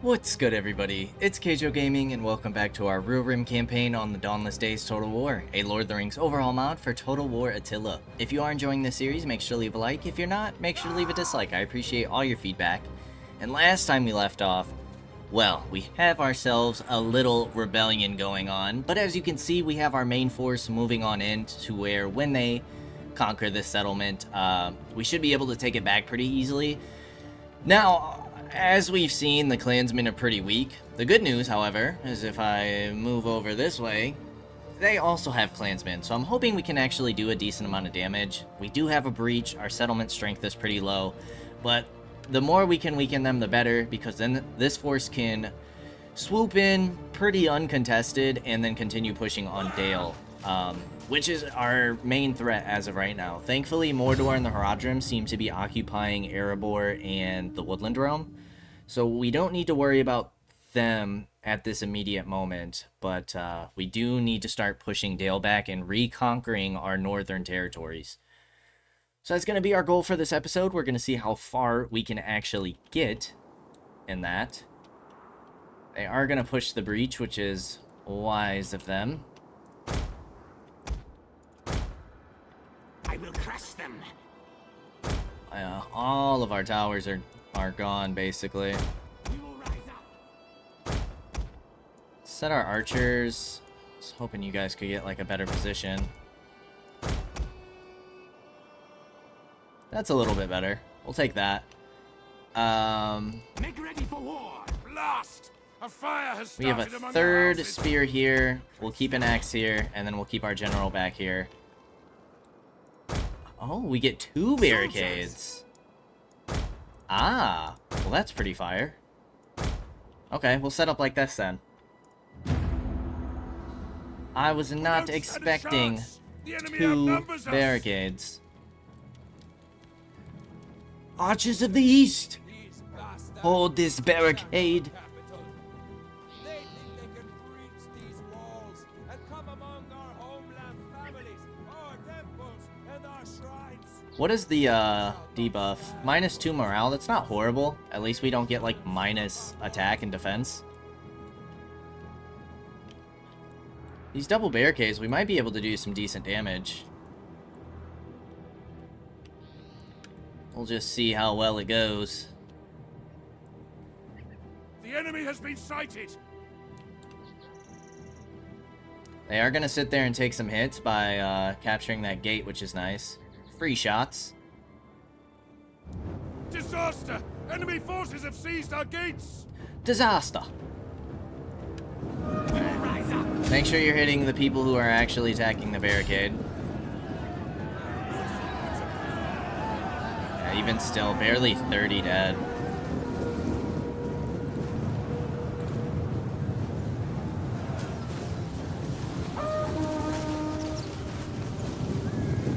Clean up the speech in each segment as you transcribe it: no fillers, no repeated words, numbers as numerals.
What's good, everybody? It's Kaige-O Gaming, and welcome back to our Rhurim campaign on the Dawnless Days Total War, a Lord of the Rings overhaul mod for Total War Attila. If you are enjoying this series, make sure to leave a like. If you're not, make sure to leave a dislike. I appreciate all your feedback. And last time we left off, well, we have ourselves a little rebellion going on, but as you can see, we have our main force moving on in to where when they conquer this settlement, we should be able to take it back pretty easily. Now, as we've seen, the clansmen are pretty weak. The good news, however, is if I move over this way, they also have clansmen, so I'm hoping we can actually do a decent amount of damage. We do have a breach, our settlement strength is pretty low, but the more we can weaken them, the better, because then this force can swoop in pretty uncontested and then continue pushing on Dale, which is our main threat as of right now. Thankfully, Mordor and the Rhurim seem to be occupying Erebor and the Woodland Realm, so we don't need to worry about them at this immediate moment, but we do need to start pushing Dale back and reconquering our northern territories. So that's going to be our goal for this episode. We're going to see how far we can actually get in that. They are going to push the breach, which is wise of them. I will crush them. All of our towers are gone, basically. We will rise up. Set our archers. I was hoping you guys could get like a better position. That's a little bit better. We'll take that. Make ready for war. Blast! A fire has We have a third spear here. We'll keep an axe here, and then we'll keep our general back here. Oh, we get 2 barricades. Ah, well that's pretty fire. Okay, we'll set up like this then. I was not expecting 2 barricades. Archers of the East, hold this barricade. They think they can breach these walls and come among our homeland families, our temples, and our shrines. What is the debuff? -2 morale. That's not horrible. At least we don't get like minus attack and defense. These double barricades, we might be able to do some decent damage. We'll just see how well it goes. The enemy has been sighted. They are going to sit there and take some hits by capturing that gate, which is nice. Free shots. Disaster! Enemy forces have seized our gates. Disaster. We will rise up. Make sure you're hitting the people who are actually attacking the barricade. Yeah, even still, barely 30 dead.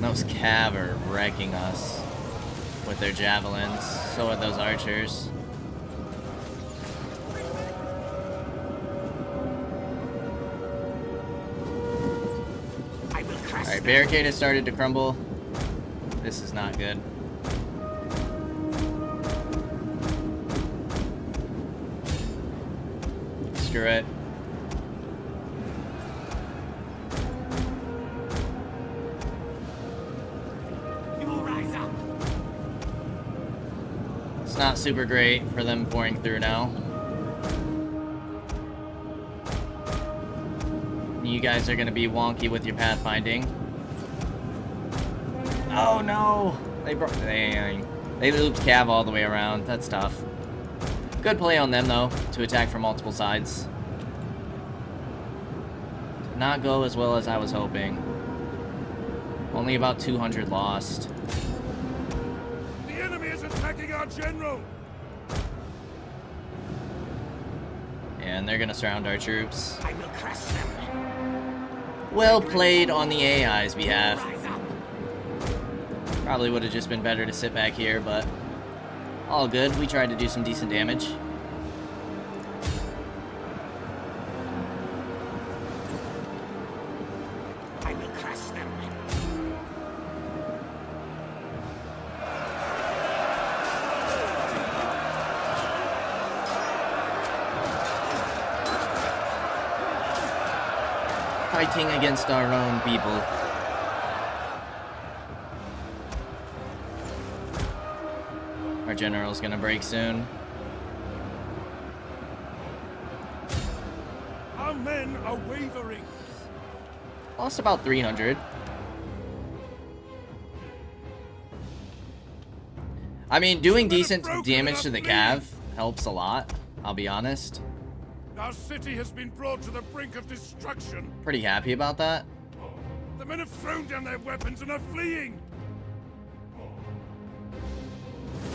Those cav are wrecking us with their javelins. So are those archers. I will crush Alright, them. barricade has started to crumble. This is not good. Screw it. We will rise up. It's not super great for them pouring through now. You guys are going to be wonky with your pathfinding. Oh no! They looped cav all the way around. That's tough. Good play on them though, to attack from multiple sides. Did not go as well as I was hoping. Only about 200 lost. The enemy is attacking our general. And they're going to surround our troops. I will crush them. Well played on the AI's behalf. Rise up. Probably would have just been better to sit back here, but all good. We tried to do some decent damage. I will crush them. fighting against our own people. Our general's gonna break soon. Our men are wavering. Lost about 300. I mean, doing decent damage to the cav helps a lot, I'll be honest. Our city has been brought to the brink of destruction. Pretty happy about that. The men have thrown down their weapons and are fleeing.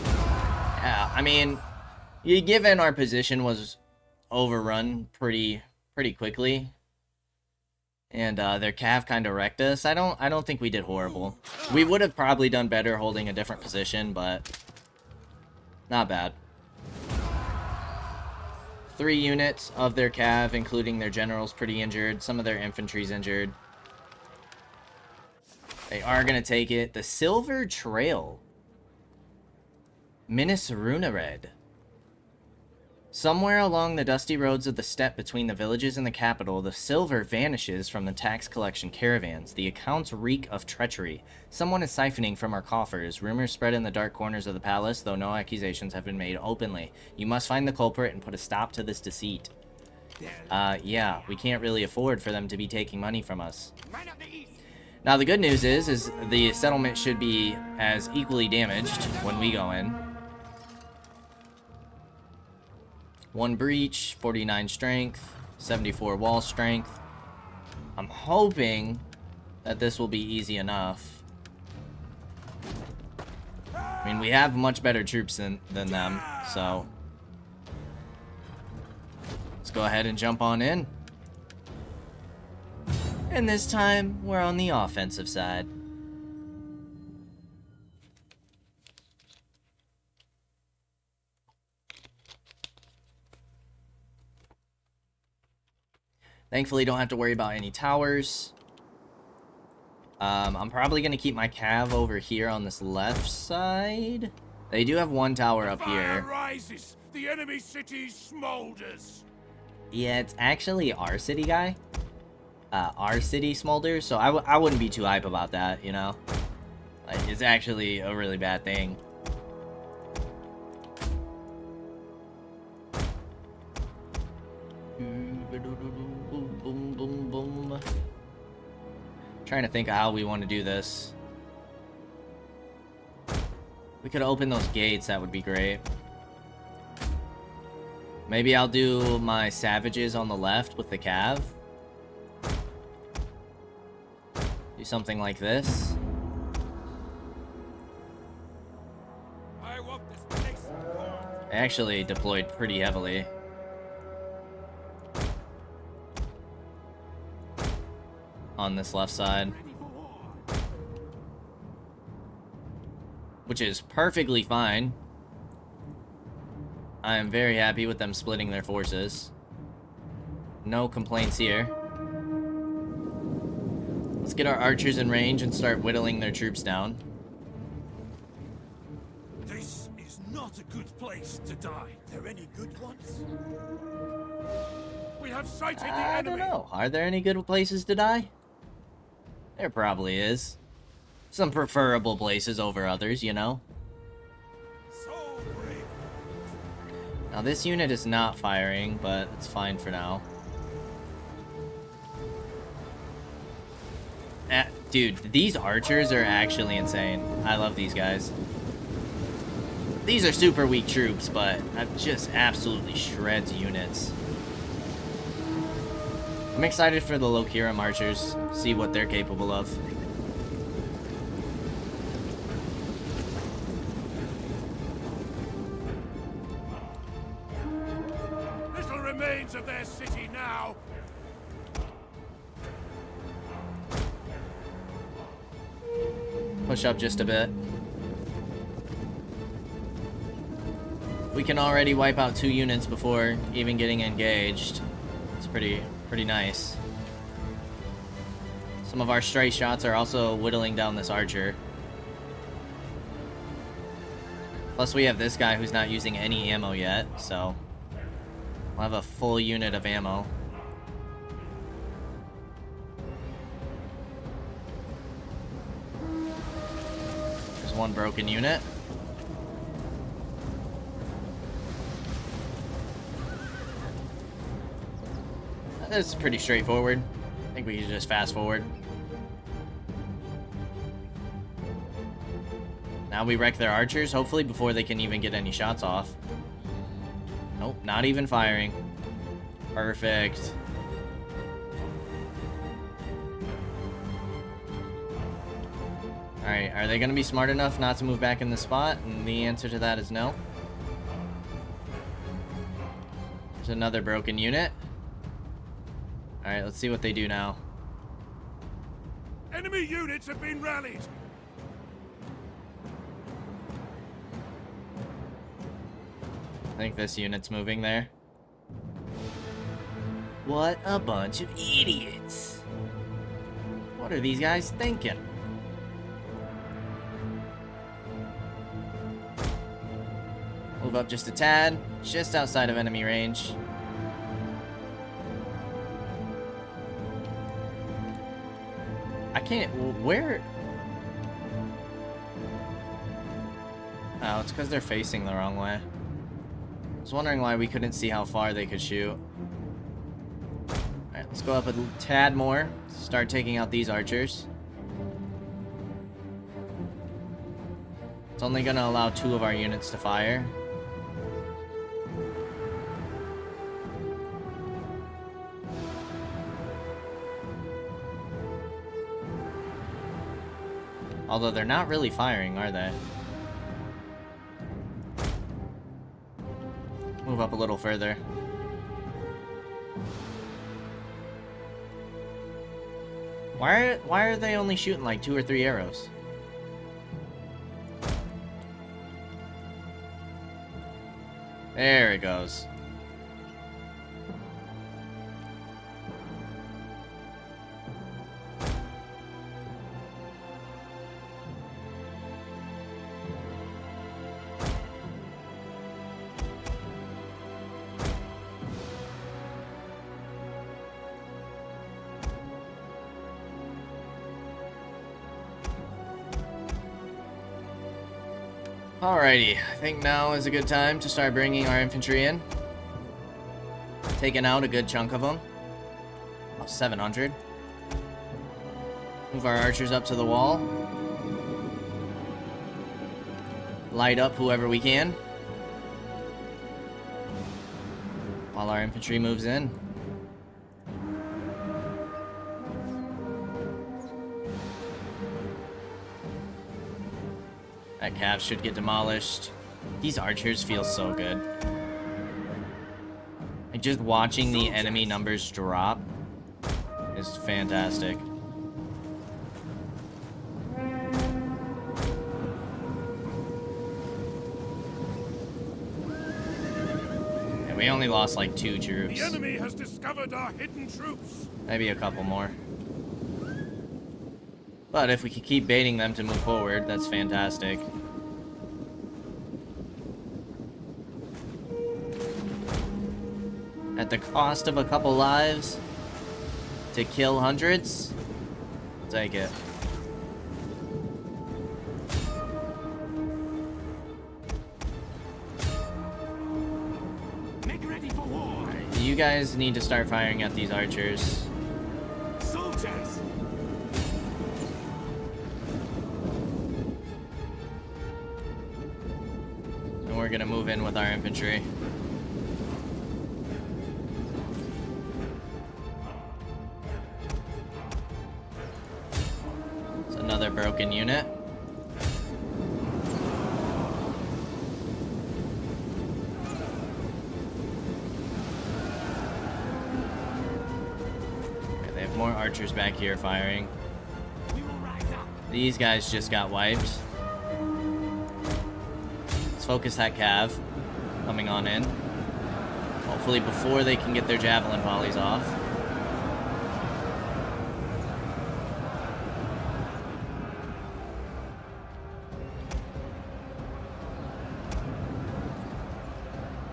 Yeah, I mean, given our position was overrun pretty quickly, and their cav kind of wrecked us, I don't think we did horrible. We would have probably done better holding a different position, but not bad. 3 units of their cav, including their generals, pretty injured. Some of their infantry's injured. They are gonna take it. The Silver Trail. Minas Runared. Somewhere along the dusty roads of the steppe between the villages and the capital, the silver vanishes from the tax collection caravans. The accounts reek of treachery. Someone is siphoning from our coffers. Rumors spread in the dark corners of the palace, though no accusations have been made openly. You must find the culprit and put a stop to this deceit. Yeah, we can't really afford for them to be taking money from us. Now, the good news is the settlement should be as equally damaged when we go in. 1 breach, 49 strength, 74 wall strength. I'm hoping that this will be easy enough. I mean, we have much better troops than them, so let's go ahead and jump on in. And this time, we're on the offensive side. Thankfully, don't have to worry about any towers. I'm probably going to keep my cav over here on this left side. They do have 1 tower up here. Fire rises. The enemy city smolders. Yeah, it's actually our city guy. Our city smolders, so I wouldn't be too hype about that, you know? Like, it's actually a really bad thing. Trying to think of how we want to do this. We could open those gates, that would be great. Maybe I'll do my savages on the left with the cav. Do something like this. I want this place. I actually deployed pretty heavily. On this left side. Which is perfectly fine. I am very happy with them splitting their forces. No complaints here. Let's get our archers in range and start whittling their troops down. This is not a good place to die. Are there any good ones? We have sighted the I enemy. don't know. Are there any good places to die? There probably is. Some preferable places over others, you know? So brave. Now this unit is not firing, but it's fine for now. Dude, these archers are actually insane. I love these guys. These are super weak troops, but it just absolutely shreds units. I'm excited for the Rhurim archers, see what they're capable of. Little remains of their city now. Push up just a bit. We can already wipe out 2 units before even getting engaged. It's pretty nice. Some of our stray shots are also whittling down this archer. Plus we have this guy who's not using any ammo yet, so we'll have a full unit of ammo. one broken unit. This is pretty straightforward. I think we can just fast forward. Now we wreck their archers, hopefully before they can even get any shots off. Nope, not even firing. Perfect. Alright, are they going to be smart enough not to move back in the spot? And the answer to that is no. There's another broken unit. Alright, let's see what they do now. Enemy units have been rallied. I think this unit's moving there. What a bunch of idiots. What are these guys thinking? Move up just a tad, just outside of enemy range. I can't, where? Oh, it's because they're facing the wrong way. I was wondering why we couldn't see how far they could shoot. Alright, let's go up a tad more. Start taking out these archers. It's only going to allow 2 of our units to fire. Although they're not really firing, are they? Move up a little further. Why are they only shooting like 2 or 3 arrows? There it goes. Alrighty, I think now is a good time to start bringing our infantry in. Taking out a good chunk of them. Oh, 700. Move our archers up to the wall. Light up whoever we can. While our infantry moves in. That cav should get demolished. These archers feel so good. Like, just watching the enemy numbers drop is fantastic. And we only lost like 2 troops. The enemy has discovered our hidden troops. Maybe a couple more. But if we can keep baiting them to move forward, that's fantastic. At the cost of a couple lives to kill hundreds, I'll take it. Make ready for war. Right, you guys need to start firing at these archers. Soldiers. And we're gonna move in with our infantry. It's another broken unit. Okay, they have more archers back here firing. We will rise up. These guys just got wiped. Let's focus that cav coming on in. Hopefully before they can get their javelin volleys off.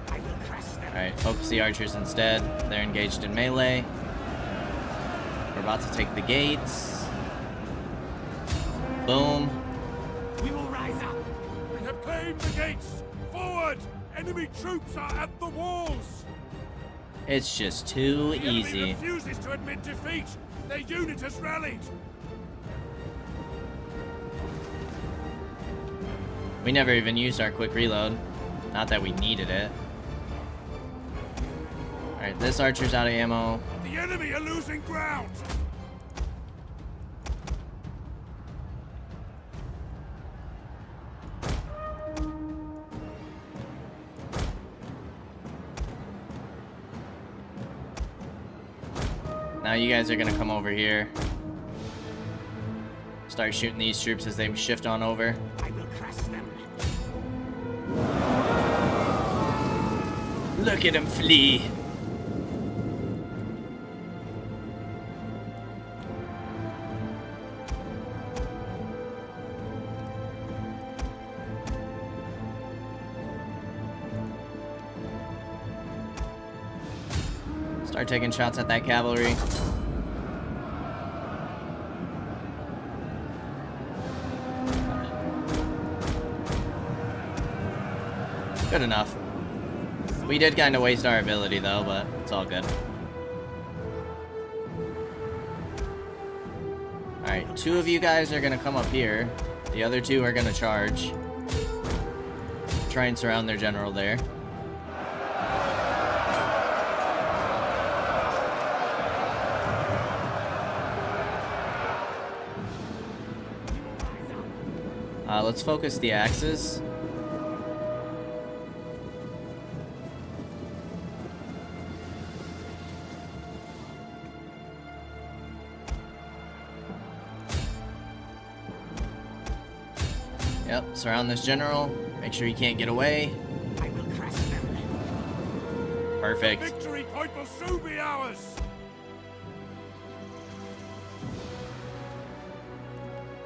I will crush them. Alright, focus the archers instead. They're engaged in melee. We're about to take the gates. Boom. We will rise We have claimed the gates! Forward! Enemy troops are at the walls! It's just too The enemy easy. refuses to admit defeat! Their unit has rallied! We never even used our quick reload. Not that we needed it. Alright, this archer's out of ammo. The enemy are losing ground! Now you guys are gonna come over here. Start shooting these troops as they shift on over. I will crush them. Look at him flee. Start taking shots at that cavalry. Good enough. We did kind of waste our ability though, but it's all good. Alright, 2 of you guys are gonna come up here. The other 2 are gonna charge. Try and surround their general there. Let's focus the axes. Yep, surround this general. Make sure he can't get away. I will crush them. Perfect. Victory point will soon be ours!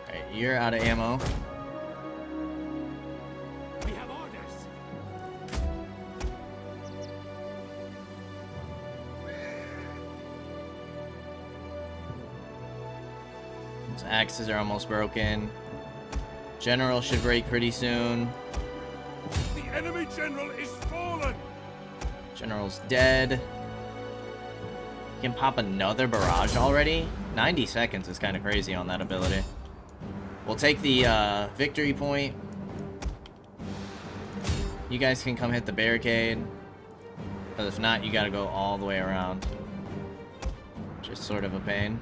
Alright, you're out of ammo. We have orders! Those axes are almost broken. General should break pretty soon. The enemy general is fallen! General's dead. You can pop another barrage already? 90 seconds is kind of crazy on that ability. We'll take the victory point. You guys can come hit the barricade. But if not, you gotta go all the way around. Just sort of a pain.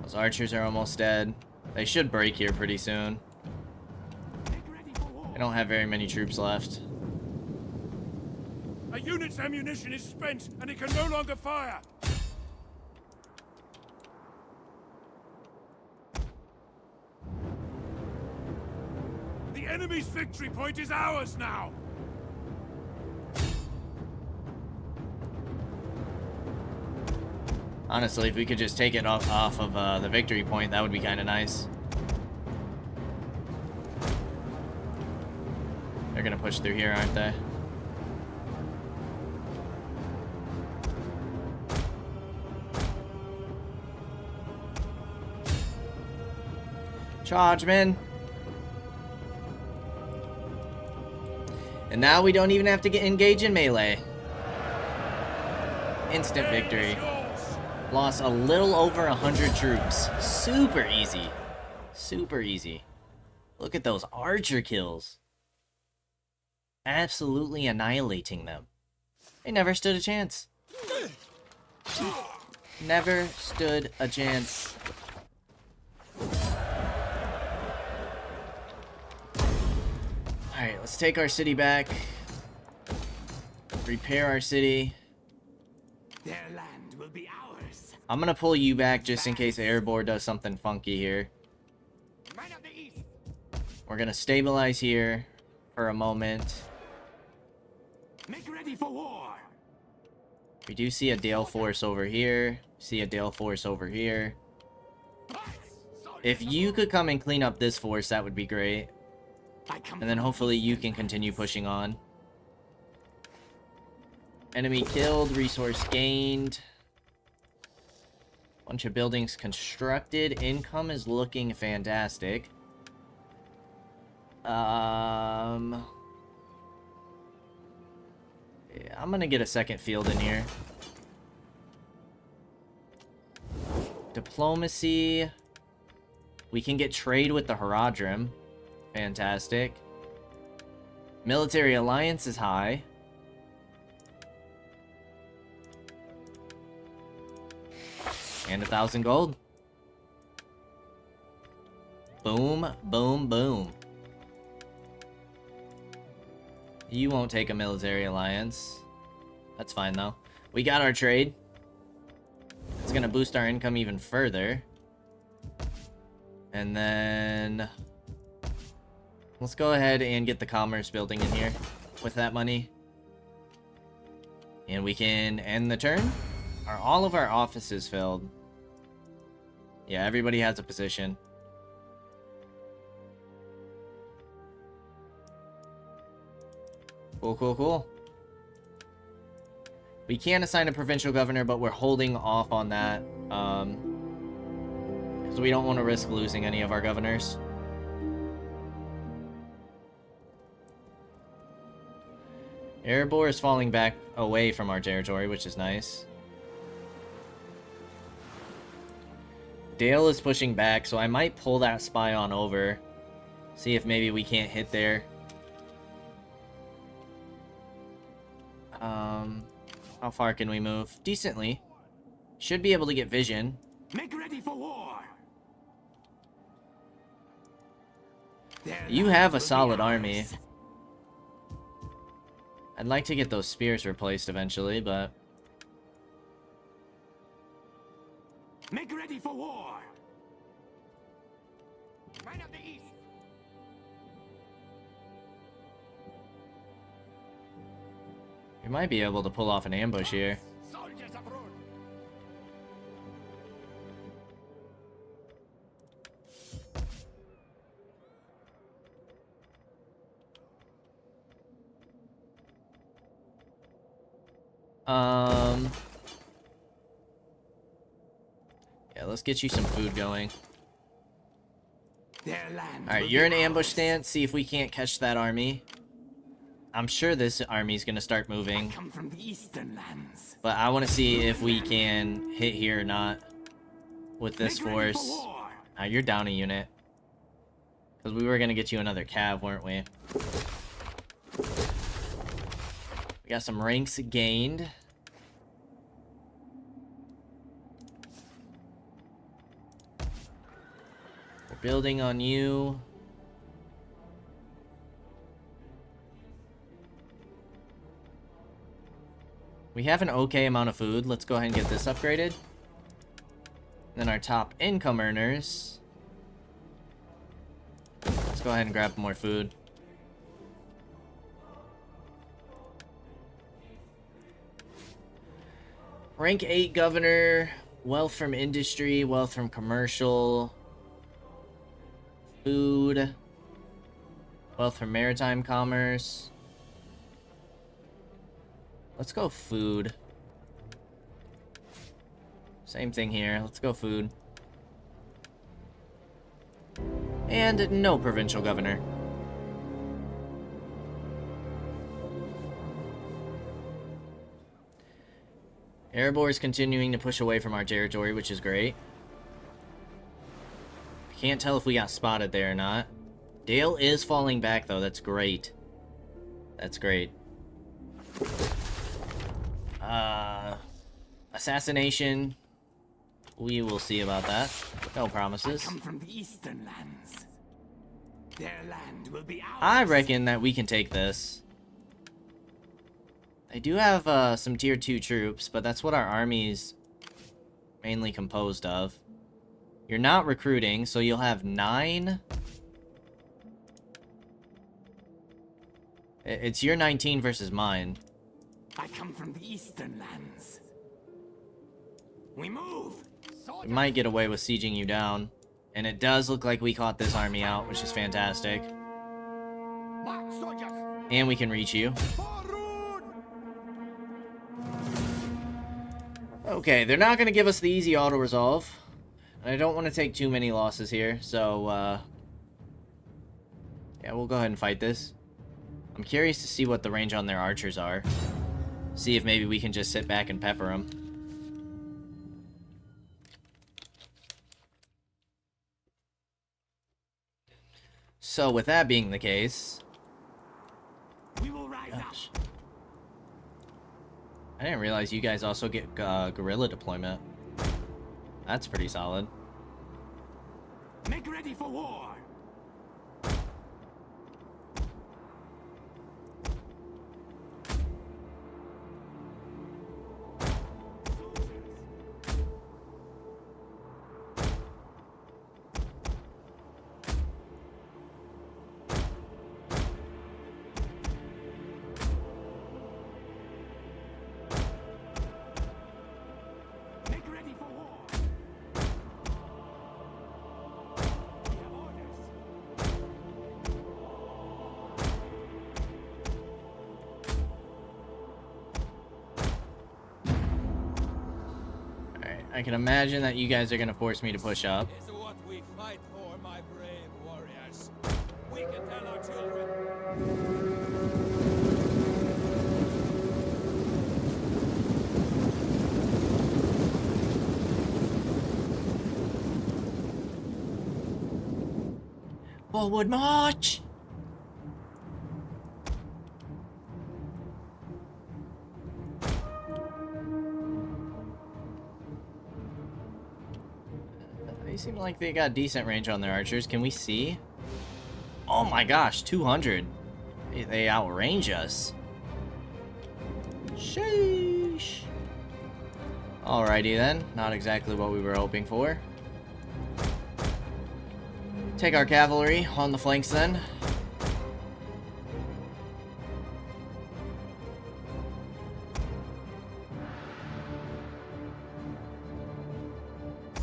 Those archers are almost dead. They should break here pretty soon. I don't have very many troops left. A unit's ammunition is spent, and it can no longer fire! The enemy's victory point is ours now! Honestly, if we could just take it off of the victory point, that would be kind of nice. They're gonna push through here, aren't they? Charge, man. And now we don't even have to engage in melee. Instant victory. Lost a little over 100 troops. Super easy. Super easy. Look at those archer kills. Absolutely annihilating them. They never stood a chance. Never stood a chance. Alright, let's take our city back. Repair our city. Their land will be ours. I'm gonna pull you back just in case Airborne does something funky here. Men of the east. We're gonna stabilize here for a moment. Make ready for war. We do see a Dale force over here. See a Dale force over here. If you could come and clean up this force, that would be great. And then hopefully you can continue pushing on. Enemy killed, resource gained. Bunch of buildings constructed. Income is looking fantastic. Yeah, I'm gonna get a second field in here. Diplomacy. We can get trade with the Rhurim. Fantastic. Military alliance is high. And 1,000 gold. Boom, boom, boom. You won't take a military alliance. That's fine, though. We got our trade. It's gonna boost our income even further. And then... let's go ahead and get the commerce building in here with that money. And we can end the turn. Are all of our offices filled? Yeah, everybody has a position. Cool, cool, cool. We can assign a provincial governor, but we're holding off on that. Because we don't want to risk losing any of our governors. Erebor is falling back away from our territory, which is nice. Dale is pushing back, so I might pull that spy on over. See if maybe we can't hit there. How far can we move? Decently. Should be able to get vision. Make ready for war. You have a solid army. I'd like to get those spears replaced eventually, but... Make ready for war. Men of the East. we might be able to pull off an ambush here. Soldiers of Rhurim. Yeah, let's get you some food going. Their land. Alright, you're in ambush stance. See if we can't catch that army. I'm sure this army's gonna start moving. Come from the eastern lands. But I want to see if we can hit here or not with this Make ready force. for war. You're down a unit. Because we were going to get you another cav, weren't we? We got some ranks gained. We're building on you. We have an okay amount of food. Let's go ahead and get this upgraded. Then our top income earners. Let's go ahead and grab more food. Rank 8 governor. Wealth from industry. Wealth from commercial. Food. Wealth from maritime commerce. Let's go food. Same thing here. Let's go food. And no provincial governor. Erebor is continuing to push away from our territory, which is great. I can't tell if we got spotted there or not. Dale is falling back, though. That's great. That's great. Assassination. We will see about that. No promises. Come from the eastern lands. Their land will be ours. I reckon that we can take this. I do have some tier 2 troops, but that's what our army's mainly composed of. You're not recruiting, so you'll have 9. It's your 19 versus mine. I come from the eastern lands. We move. We might get away with sieging you down. And it does look like we caught this army out, which is fantastic. March, soldiers. And we can reach you. For Rhurim. Okay, they're not going to give us the easy auto-resolve. I don't want to take too many losses here, so, yeah, we'll go ahead and fight this. I'm curious to see what the range on their archers are. See if maybe we can just sit back and pepper them. So, with that being the case... We will rise up. I didn't realize you guys also get guerrilla deployment. That's pretty solid. Make ready for war. I can imagine that you guys are gonna force me to push up. Is what we fight for, my brave warriors. We can tell our children. Forward march! They seem like they got decent range on their archers. Can we see? Oh my gosh, 200. They outrange us. Sheesh. Alrighty then. Not exactly what we were hoping for. Take our cavalry on the flanks then.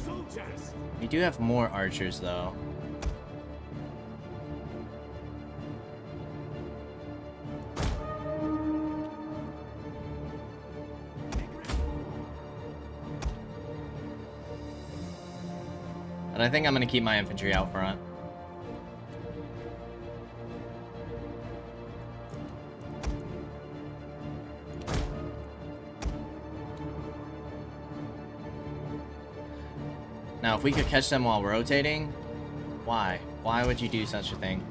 Soldiers. We do have more archers though. And I think I'm gonna keep my infantry out front. Now, if we could catch them while rotating, why? Why would you do such a thing?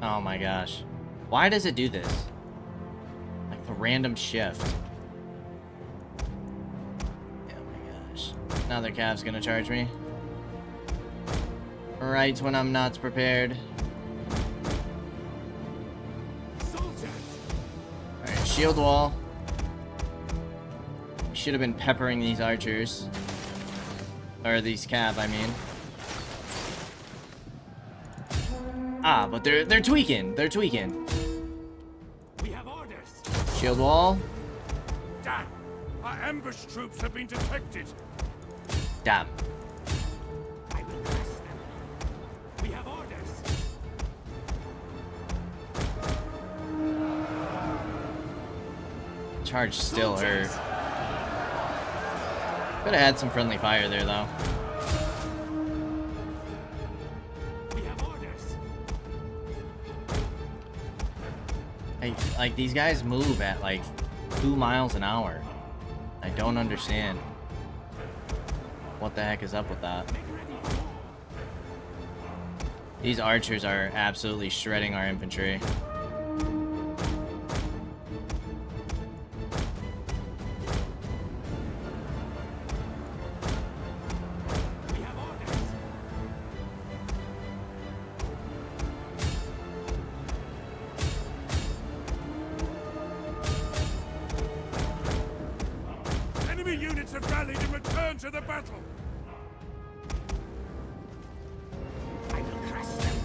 Oh my gosh. Why does it do this? Like the random shift. Oh my gosh. Now their calf's gonna charge me. Right when I'm not prepared. Alright, shield wall. Should have been peppering these archers. Or these cav, I mean. Ah, but they're tweaking. They're tweaking. We have orders. Shield wall. Damn! Our ambush troops have been detected. Damn. I will crush them. We have orders. Charge still hurt. Could have had some friendly fire there, though. We have orders. Like, these guys move at, like, 2 miles an hour. I don't understand. What the heck is up with that? These archers are absolutely shredding our infantry. Enemy units have rallied and returned to the battle. I will crush them.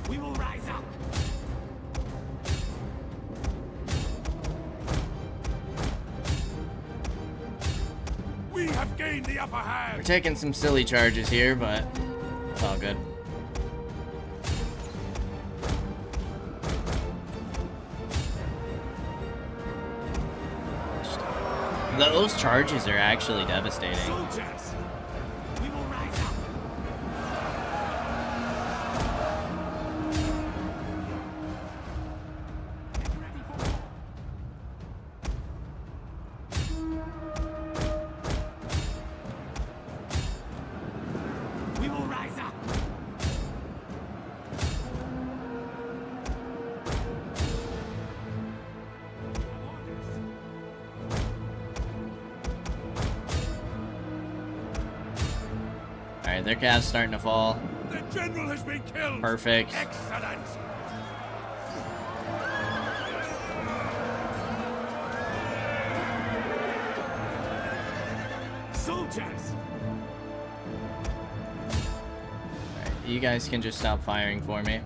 We will rise up. We have gained the upper We're hand. taking some silly charges here, but it's all good. Those charges are actually devastating. Soldiers, we will rise up. Get ready for war. We will rise up. Alright, their calf's starting to fall. The general has been killed. Perfect. Excellent. Soldiers, You guys can just stop firing for me.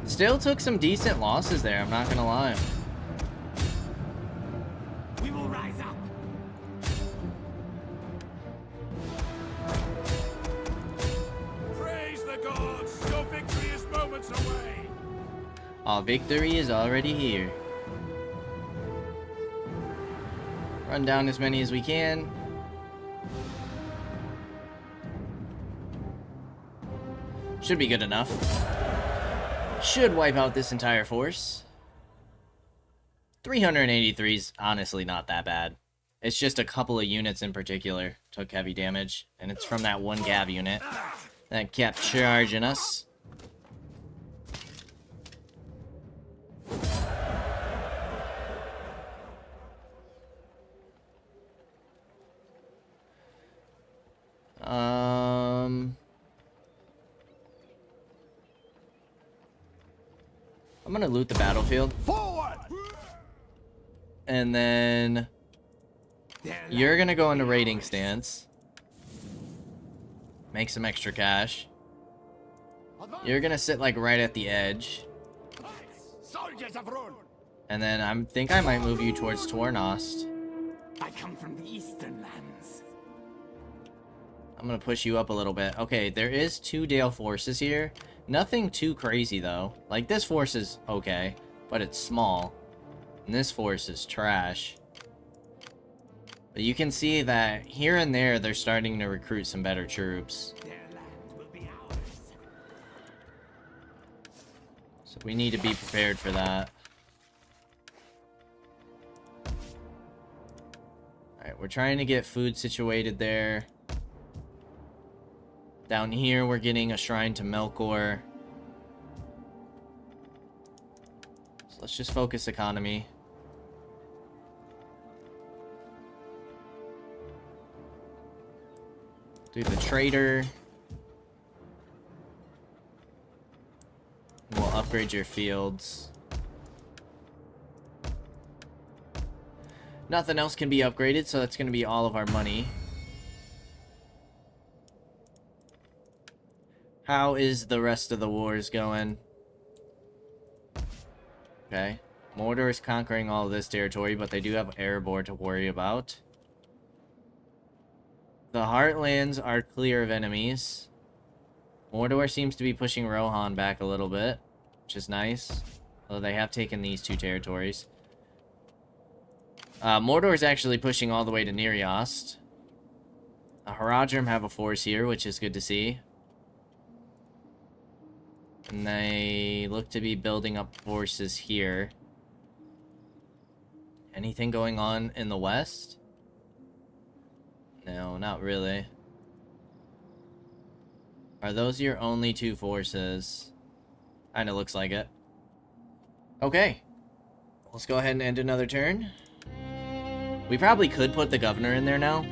Still took some decent losses there, I'm not gonna lie. we will rise up. Praise the gods. Your victory is moments away. Our victory is already here. Run down as many as we can. Should be good enough. Should wipe out this entire force. 383 is honestly not that bad. It's just a couple of units in particular took heavy damage, and it's from that one Gav unit that kept charging us. I'm gonna loot the battlefield. Forward. And then you're gonna go into raiding stance. Make some extra cash. You're gonna sit like right at the edge. Soldiers of Rhurim. And then I think I might move you towards Tornost. I come from the eastern lands. I'm gonna push you up a little bit. Okay, there is 2 Dale forces here. Nothing too crazy though. Like this force is okay, but it's small. And this force is trash. But you can see that here and there they're starting to recruit some better troops. Their land will be ours. So we need to be prepared for that. Alright, we're trying to get food situated there. Down here, we're getting a shrine to Melkor. So let's just focus economy. Do the trader. And we'll upgrade your fields. Nothing else can be upgraded, so that's going to be all of our money. How is the rest of the wars going? Okay. Mordor is conquering all of this territory, but they do have Erebor to worry about. The Heartlands are clear of enemies. Mordor seems to be pushing Rohan back a little bit, which is nice. Although they have taken these 2 territories. Mordor is actually pushing all the way to Niriost. The Haradrim have a force here, which is good to see. And they look to be building up forces here. Anything going on in the west? No, not really. Are those your only 2 forces? Kinda looks like it. Okay. Let's go ahead and end another turn. We probably could put the governor in there now.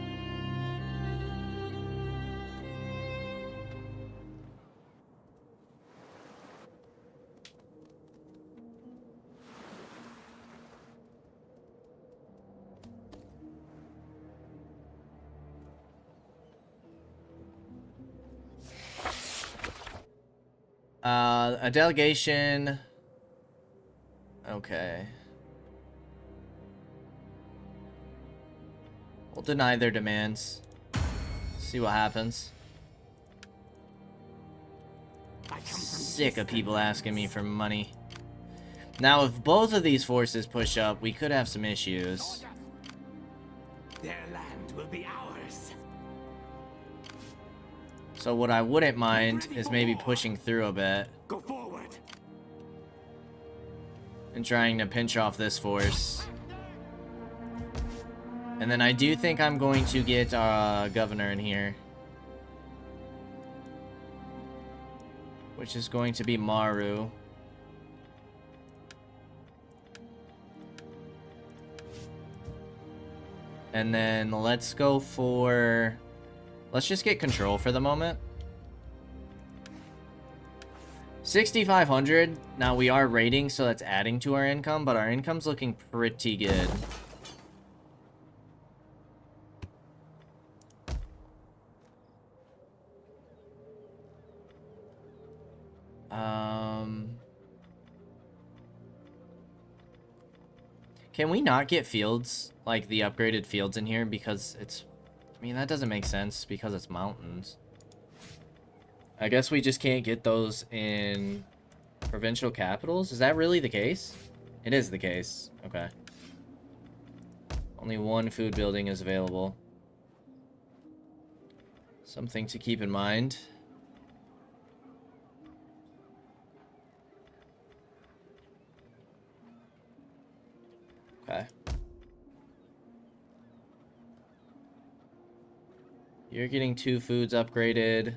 A delegation. Okay. We'll deny their demands. See what happens. I come from Sick of people asking me for money. Now, if both of these forces push up, we could have some issues. Their land will be ours. So what I wouldn't mind is maybe pushing through a bit Go forward. and trying to pinch off this force. And then I do think I'm going to get our governor in here, which is going to be Maru. And then let's go for... Let's just get control for the moment. 6,500. Now we are raiding, so that's adding to our income, but our income's looking pretty good. Can we not get fields, like the upgraded fields in here? Because it's... I mean, that doesn't make sense because it's mountains. I guess we just can't get those in provincial capitals? Is that really the case? It is the case. Okay. Only one food building is available. Something to keep in mind. Okay. You're getting 2 foods upgraded.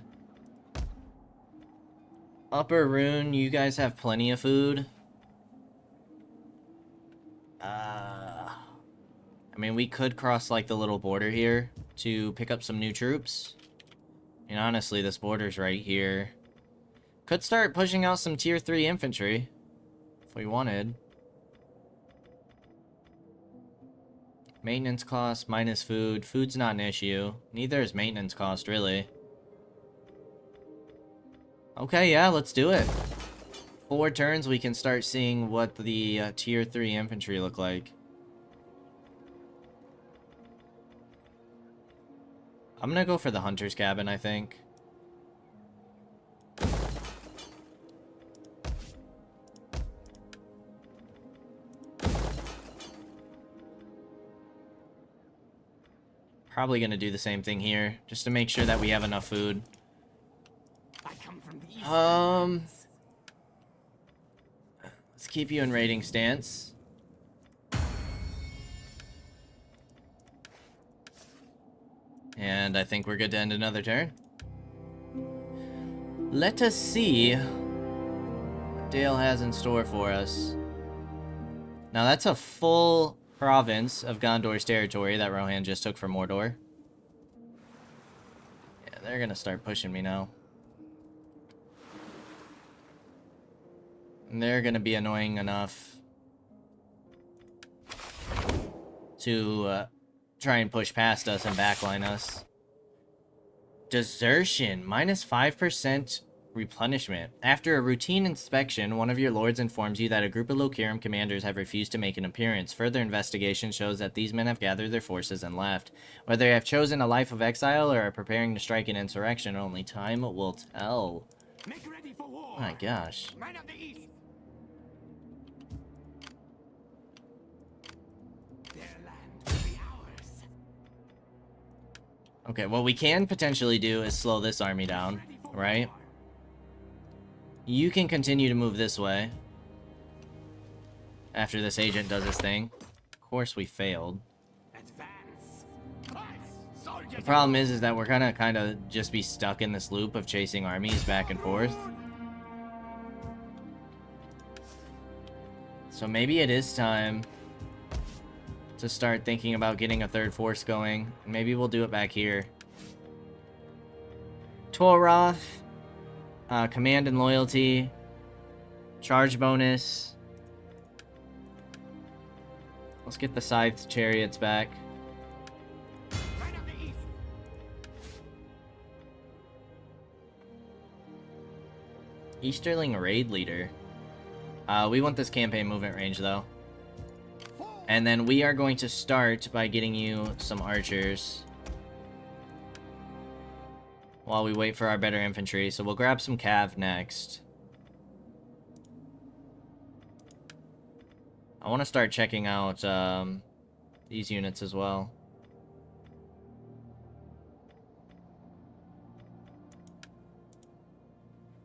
Upper Rune, you guys have plenty of food. I mean, we could cross, like, the little border here to pick up some new troops. And honestly, this border's right here. Could start pushing out some tier 3 infantry if we wanted. Maintenance cost minus food. Food's not an issue. Neither is maintenance cost, really. Okay, yeah, let's do it. 4 turns, we can start seeing what the tier 3 infantry look like. I'm gonna go for the hunter's cabin, I think. Probably gonna do the same thing here, just to make sure that we have enough food. I come from the eastern Let's keep you in raiding stance. And I think we're good to end another turn. Let us see what Dale has in store for us. Now that's a full province of Gondor's territory that Rohan just took from Mordor. Yeah, they're gonna start pushing me now. And they're gonna be annoying enough to try and push past us and backline us. Desertion, minus 5% replenishment. After a routine inspection, one of your lords informs you that a group of Lokirim commanders have refused to make an appearance. Further investigation shows that these men have gathered their forces and left. Whether they have chosen a life of exile or are preparing to strike an insurrection, only time will tell. Make ready for war. Oh my gosh. Man of the east. Their land will be ours. Okay, what we can potentially do is slow this army down, right? You can continue to move this way after this agent does his thing. Of course we failed. Advance. Soldiers. The problem is that we're gonna kind of just be stuck in this loop of chasing armies back and forth. So maybe it is time to start thinking about getting a 3rd force going. Maybe we'll do it back here. Toroth, command and loyalty, charge bonus. Let's get the scythed chariots back. Man of the east. Easterling raid leader. We want this campaign movement range though. And then we are going to start by getting you some archers while we wait for our better infantry. So we'll grab some cav next. I want to start checking out these units as well.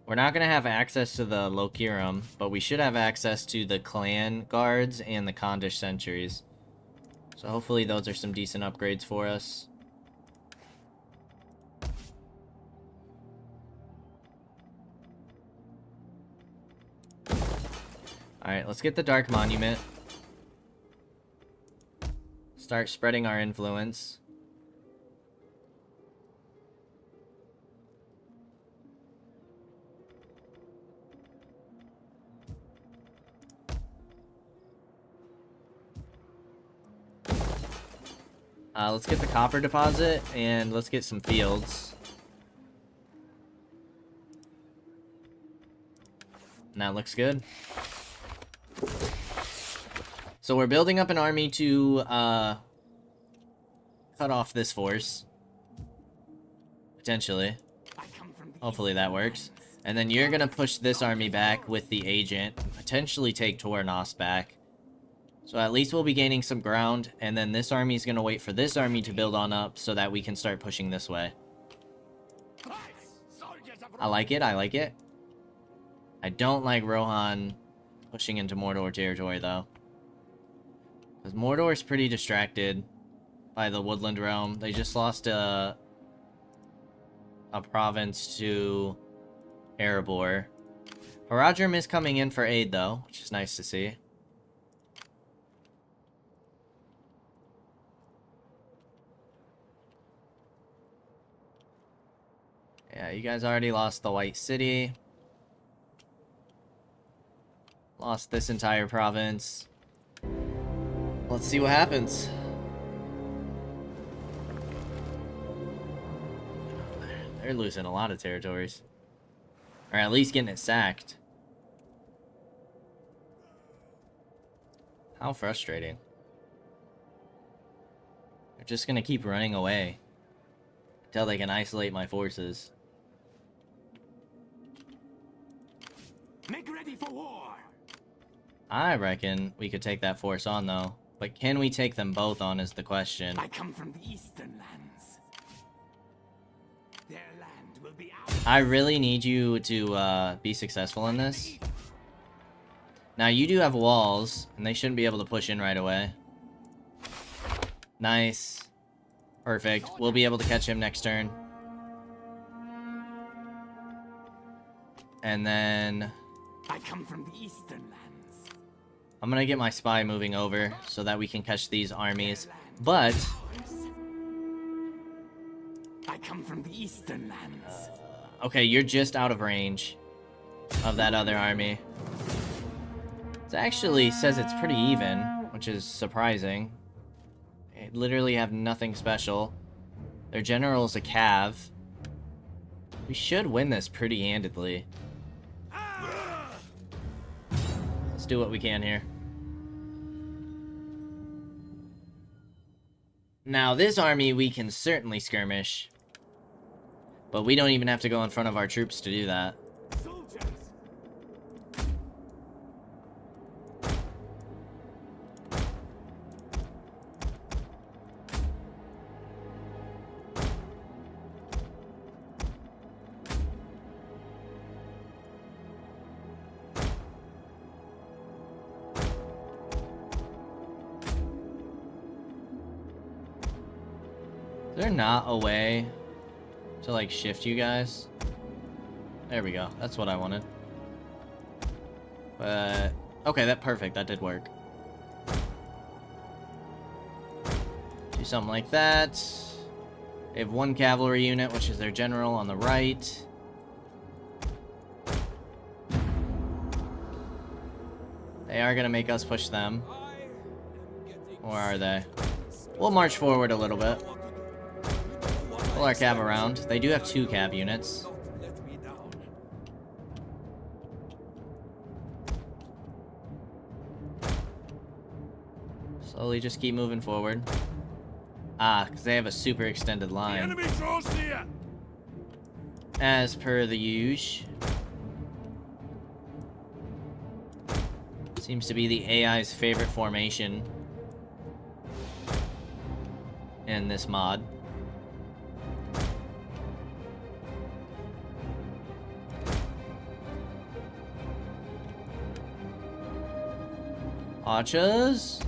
We're not going to have access to the Rhurim, but we should have access to the clan guards and the Kondish sentries. So hopefully those are some decent upgrades for us. Alright, let's get the Dark Monument. Start spreading our influence. Let's get the copper deposit, and let's get some fields. And that looks good. So we're building up an army to cut off this force. Potentially. Hopefully that works. And then you're gonna push this army back with the agent, potentially take Tornos back. So at least we'll be gaining some ground, and then this army is gonna wait for this army to build on up so that we can start pushing this way. I like it, I like it. I don't like Rohan pushing into Mordor territory, though. Because Mordor is pretty distracted by the Woodland Realm. They just lost a province to Erebor. Rhurim is coming in for aid, though, which is nice to see. Yeah, you guys already lost the White City. Lost this entire province. Let's see what happens. They're losing a lot of territories. Or at least getting it sacked. How frustrating. They're just gonna keep running away until they can isolate my forces. Make ready for war. I reckon we could take that force on, though. But can we take them both on is the question. I come from the Eastern lands. Their land will be ours. I really need you to be successful in this. Now, you do have walls, and they shouldn't be able to push in right away. Nice. Perfect. We'll be able to catch him next turn. And then I come from the Eastern lands. I'm gonna get my spy moving over so that we can catch these armies. But I come from the Eastern lands. okay, you're just out of range of that other army. It actually says it's pretty even, which is surprising. They literally have nothing special. Their general's a cav. We should win this pretty handedly. Let's do what we can here. Now, this army we can certainly skirmish. But we don't even have to go in front of our troops to do that. Soldiers. Is there not a way to, like, shift you guys? There we go. That's what I wanted. But okay, that's perfect. That did work. Do something like that. They have one cavalry unit, which is their general on the right. They are gonna make us push them. Or are they? We'll march forward a little bit. Pull our cav around. They do have 2 cav units. Slowly just keep moving forward. Ah, because they have a super extended line. As per the usual. Seems to be the AI's favorite formation in this mod. Archers,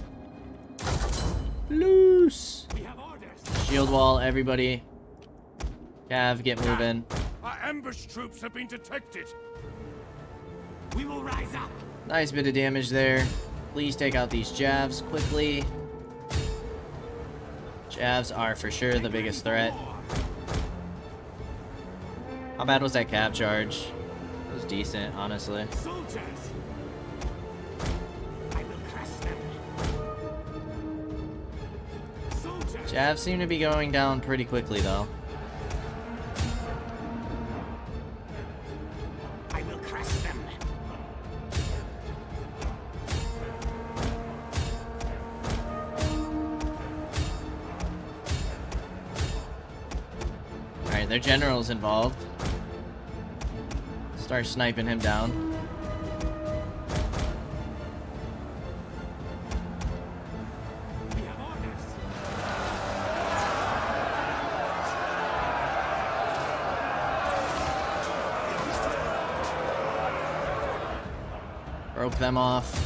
loose. We have orders. Shield wall, everybody. Cav, get moving. Our ambush troops have been detected. We will rise up. Nice bit of damage there. Please take out these javs quickly. Javs are for sure the biggest threat. How bad was that cav charge? It was decent, honestly. Soldiers. I will crush them. Soldiers. Javs seem to be going down pretty quickly, though. I will crush them. Alright, their general's involved. Start sniping him down. We have orders. Broke them off.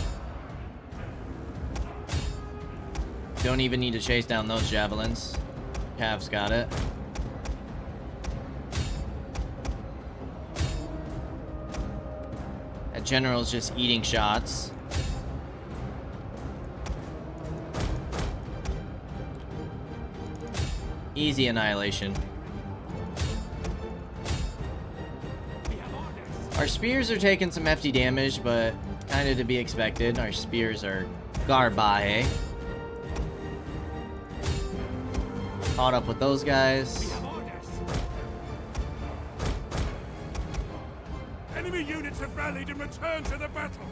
Don't even need to chase down those javelins. Cav's got it. That general's just eating shots. Easy annihilation. We have orders. Our spears are taking some hefty damage, but kind of to be expected. Our spears are garbae. Caught up with those We guys. have orders. Enemy units have rallied and returned to the battle.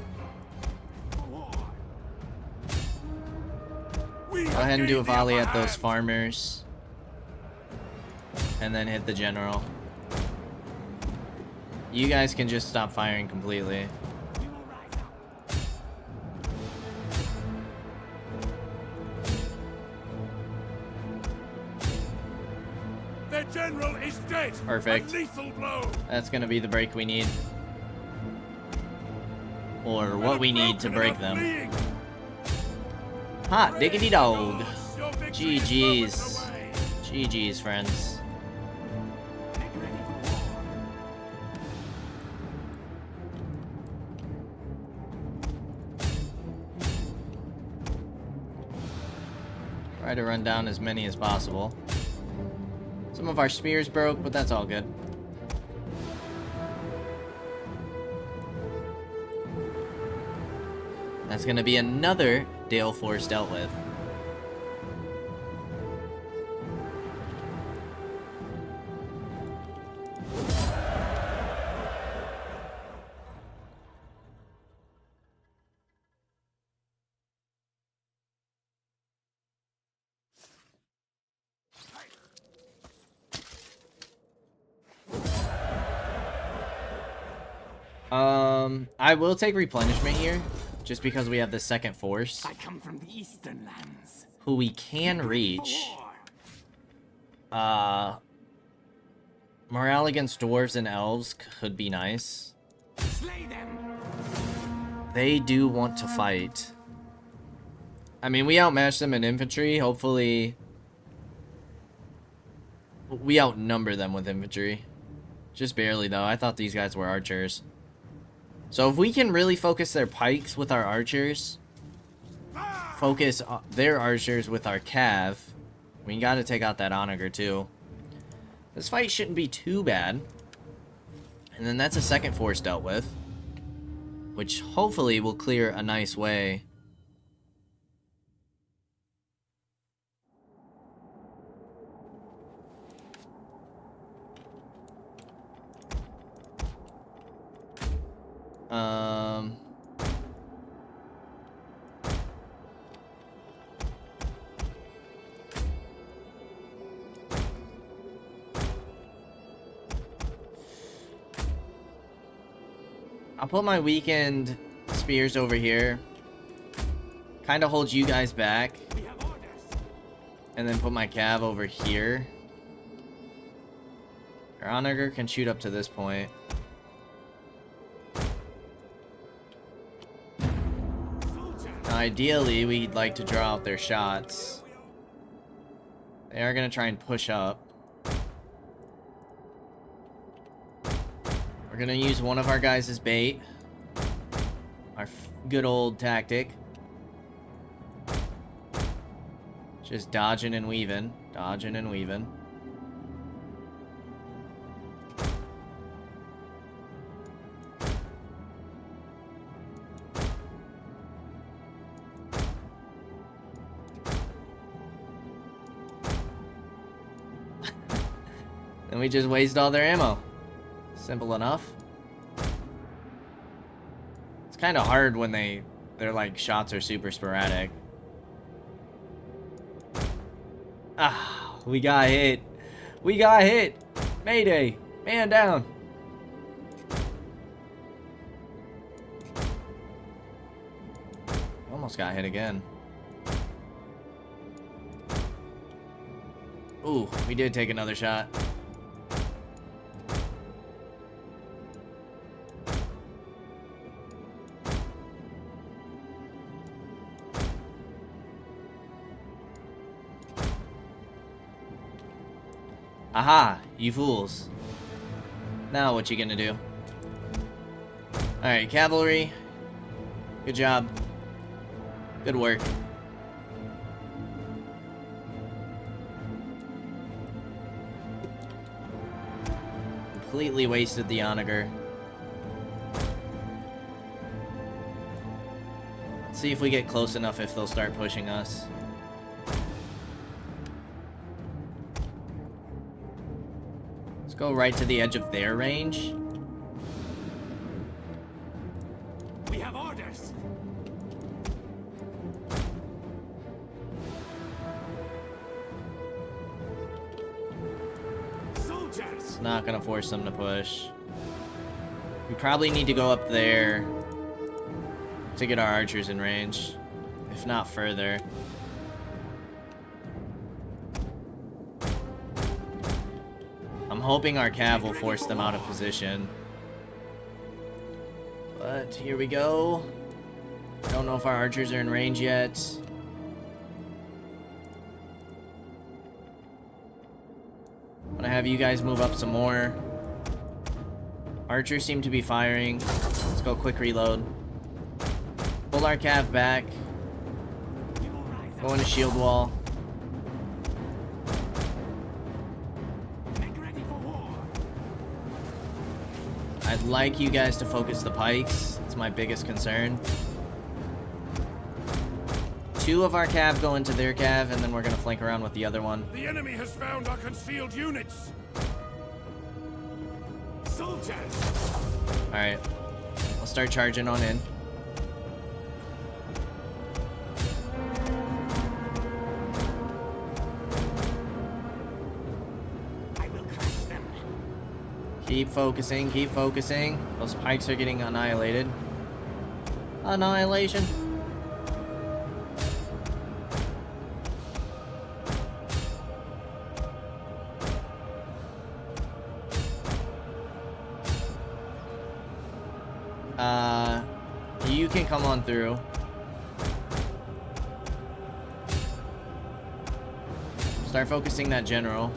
For war. We Go have ahead and do a gained the volley upper at those hand. farmers. And then hit the general. You guys can just stop firing completely. We will rise up. Their general is dead. Perfect. A lethal blow. That's gonna be the break we need. Or what we need to break them. Hot diggity dog. GG's. GG's, friends. Make ready for war. Try to run down as many as possible. Some of our spears broke, but that's all good. That's gonna be another Dale Force dealt with. I will take replenishment here, just because we have the second force, I come from the eastern lands. who we can reach. For war. Morale against dwarves and elves could be nice. Slay them. They do want to fight. I mean, we outmatch them in infantry. Hopefully, we outnumber them with infantry. Just barely, though. I thought these guys were archers. So if we can really focus their pikes with our archers, focus their archers with our cav, we gotta take out that onager too. This fight shouldn't be too bad. And then that's a second force dealt with, which hopefully will clear a nice way. I'll put my weakened spears over here. kind of hold you guys back, We have orders. and then put my cav over here. Our onager can shoot up to this point. Now, ideally, we'd like to draw out their shots. They are going to try and push up. We're going to use one of our guys as bait. Our good old tactic. Just dodging and weaving. Dodging and weaving. Then we just waste all their ammo. Simple enough. It's kind of hard when their like shots are super sporadic. Ah, we got hit. We got hit. Mayday. Man down. Almost got hit again. Ooh, we did take another shot. Aha, you fools. Now what you gonna do? Alright, cavalry. Good job. Good work. Completely wasted the onager. Let's see if we get close enough if they'll start pushing us. Let's go right to the edge of their range. We have orders. Soldiers. Not gonna force them to push. We probably need to go up there to get our archers in range, if not further. I'm hoping our cav will force them out of position. But here we go. Don't know if our archers are in range yet. I'm gonna have you guys move up some more. Archers seem to be firing. Let's go quick reload. Pull our cav back. Go into shield wall. Make ready for war. I'd like you guys to focus the pikes. It's my biggest concern. 2 of our cav go into their cav, and then we're gonna flank around with the other one. The enemy has found our concealed units. Soldiers. Alright. I'll start charging on in. I will crush them. Keep focusing, keep focusing. Those pikes are getting annihilated. Annihilation. You can come on through. Start focusing that general.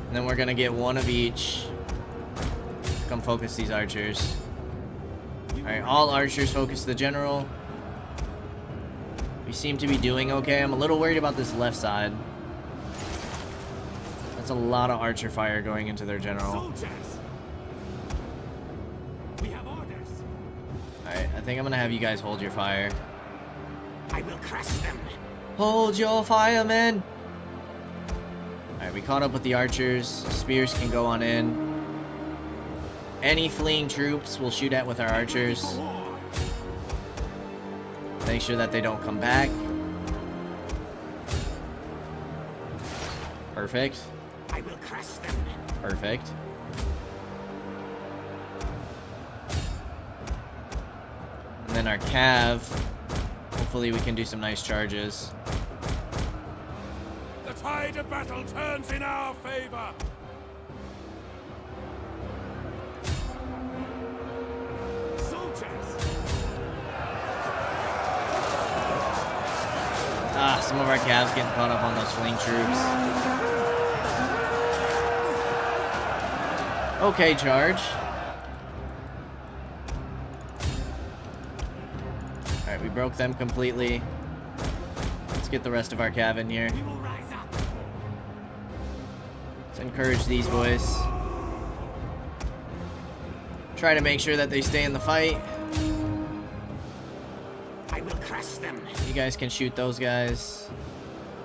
And then we're gonna get one of each. Come focus these archers. Alright, all archers focus the general. We seem to be doing okay. I'm a little worried about this left side. That's a lot of archer fire going into their general. Soldiers. We have orders. Alright, I think I'm gonna have you guys hold your fire. I will crush them. Hold your fire, men! Alright, we caught up with the archers. Spears can go on in. Any fleeing troops we'll shoot at with our archers. For war. Make sure that they don't come back. Perfect. I will crush them. Perfect. And then our cav hopefully we can do some nice charges. The tide of battle turns in our favor. Soldiers. Ah, some of our calves getting caught up on those fleeing troops. Okay, charge. Alright, we broke them completely. Let's get the rest of our cav in here. We will rise up. Let's encourage these boys. Try to make sure that they stay in the fight. I will crush them. You guys can shoot those guys.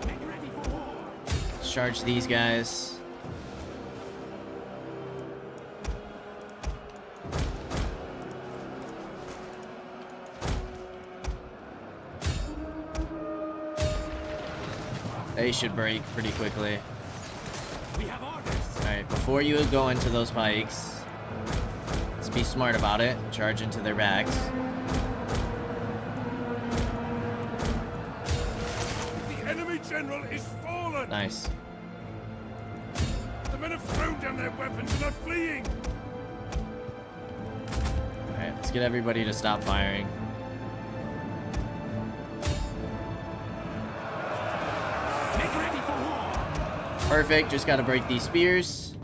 Make ready for war. Let's charge these guys. They should break pretty quickly. We have orders. Alright, before you go into those pikes, let's be smart about it. Charge into their backs. The enemy general is fallen. Nice. The men have thrown down their weapons and are fleeing. Alright, let's get everybody to stop firing. Make ready for war. Perfect, just gotta break these spears.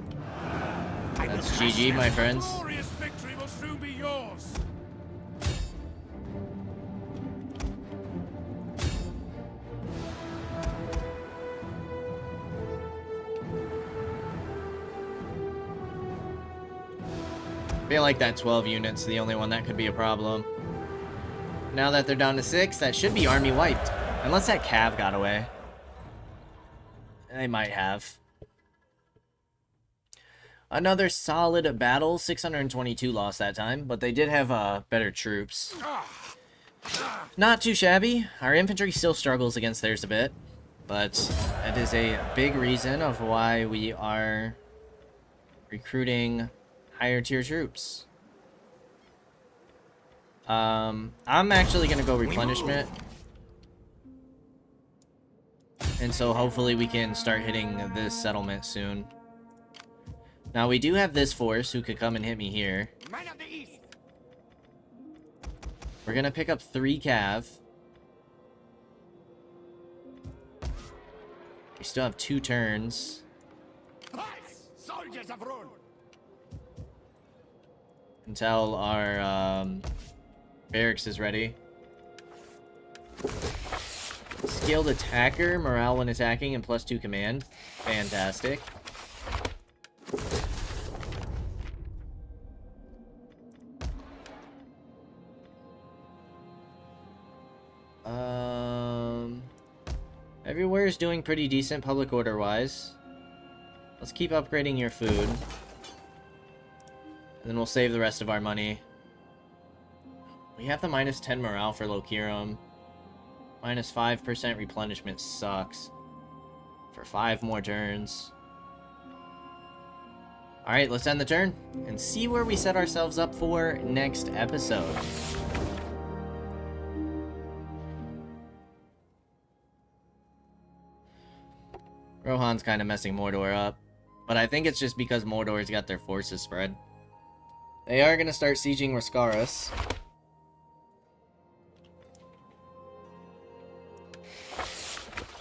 I will That's crush GG, them. my friends. Glorious victory will soon be yours. I feel like that 12 unit's the only one that could be a problem. Now that they're down to 6, that should be army wiped. Unless that cav got away. They might have. Another solid battle. 622 lost that time, but they did have better troops. Not too shabby. Our infantry still struggles against theirs a bit, but that is a big reason of why we are recruiting higher tier troops. I'm actually gonna go replenishment. And so hopefully we can start hitting this settlement soon. Now we do have this force who could come and hit me here. Men of the East. We're gonna pick up 3 cav. We still have 2 turns. Rise, soldiers of Rhurim. Until our barracks is ready. Skilled attacker, morale when attacking, and +2 command. Fantastic. Everywhere is doing pretty decent public order wise. Let's keep upgrading your food. And then we'll save the rest of our money. We have the -10 morale for Rhurim. -5% replenishment sucks. For 5 more turns. Alright, let's end the turn and see where we set ourselves up for next episode. Rohan's kind of messing Mordor up. But I think it's just because Mordor's got their forces spread. They are going to start sieging Rascaris.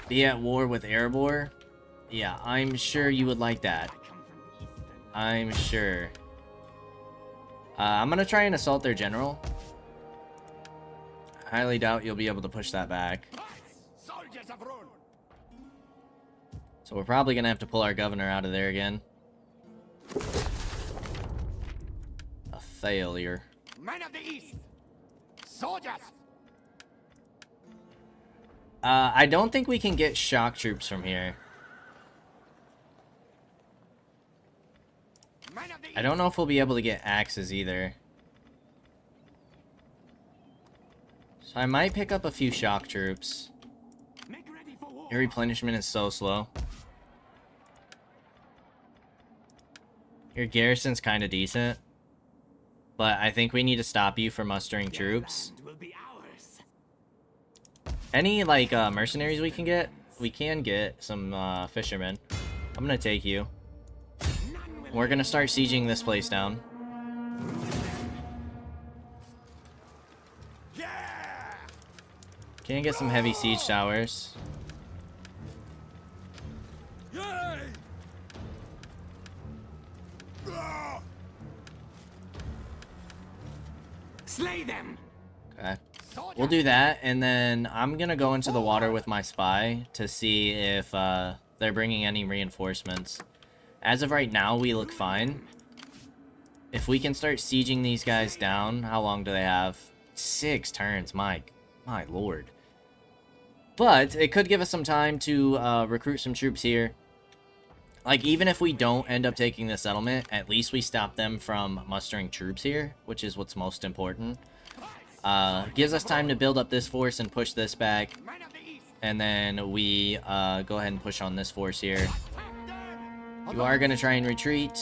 Be at war with Erebor? Yeah, I'm sure you would like that. I'm sure. I'm going to try and assault their general. Highly doubt you'll be able to push that back. Soldiers of Rhurim. So we're probably going to have to pull our governor out of there again. A failure. Men of the East. Soldiers. I don't think we can get shock troops from here. Men of the East. I don't know if we'll be able to get axes either. So I might pick up a few shock troops. Make ready for war. Your replenishment is so slow. Your garrison's kind of decent. But I think we need to stop you from mustering troops. Land will be ours. Any, like, mercenaries we can get? We can get some, fishermen. I'm gonna take you. We're gonna start sieging this place down. Can get some heavy siege towers. Slay them. Okay. We'll do that, and then I'm gonna go into the water with my spy to see if they're bringing any reinforcements. As of right now, we look fine. If we can start sieging these guys down, how long do they have? 6 turns, my lord. But it could give us some time to recruit some troops here. Like, even if we don't end up taking the settlement, at least we stop them from mustering troops here, which is what's most important. Gives us time to build up this force and push this back. And then we go ahead and push on this force here. You are going to try and retreat.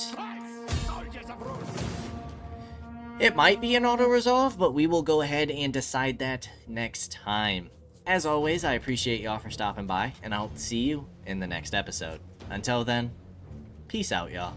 It might be an auto-resolve, but we will go ahead and decide that next time. As always, I appreciate y'all for stopping by, and I'll see you in the next episode. Until then, peace out, y'all.